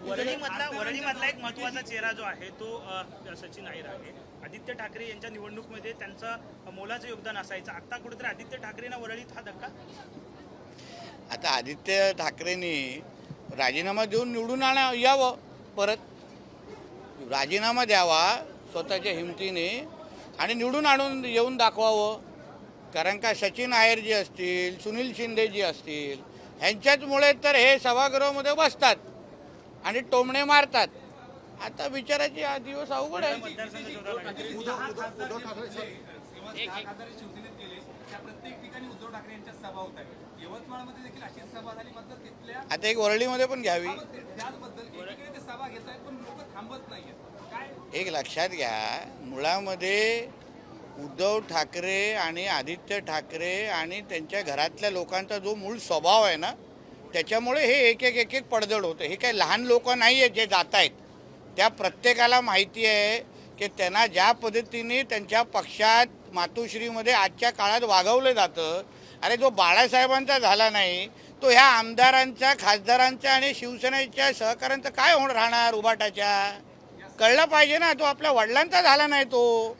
वरळीमधला एक महत्त्वाचा चेहरा जो आहे तो सचिन अहिर आहे. आदित्य ठाकरे यांच्या निवडणुकीमध्ये त्यांचं मोलाचं योगदान असायचं. आता कुठेतरी आदित्य ठाकरेंना वरळीत हा धक्का. आता आदित्य ठाकरेंनी राजीनामा देऊन निवडून यावं, परत राजीनामा द्यावा स्वतःच्या हिमतीने आणि निवडून आणून येऊन दाखवावं. कारण का सचिन अहिर जी असतील, सुनील शिंदे जी असतील, ह्यांच्याचमुळे तर हे सभागृहामध्ये बसतात आणि टोमणे मारतात. आता विचाराची हा दिवस अवघड आहे. आता एक वरळीमध्ये पण घ्यावी. एक लक्षात घ्या, मुळामध्ये उद्धव ठाकरे आणि आदित्य ठाकरे आणि त्यांच्या घरातल्या लोकांचा जो मूळ स्वभाव आहे ना, त्याच्यामुळे हे एक एक पडझड होतं. हे काही लहान लोक नाही आहेत जे जात आहेत. त्या प्रत्येकाला माहिती आहे की त्यांना ज्या पद्धतीने त्यांच्या पक्षात मातोश्रीमध्ये आजच्या काळात वागवलं जातं, अरे जो बाळासाहेबांचा झाला नाही तो ह्या आमदारांचा, खासदारांचा आणि शिवसेनेच्या सहकाऱ्यांचा काय राहणार उभाटाच्या. कळलं पाहिजे ना, तो आपल्या वडिलांचा झाला नाही तो.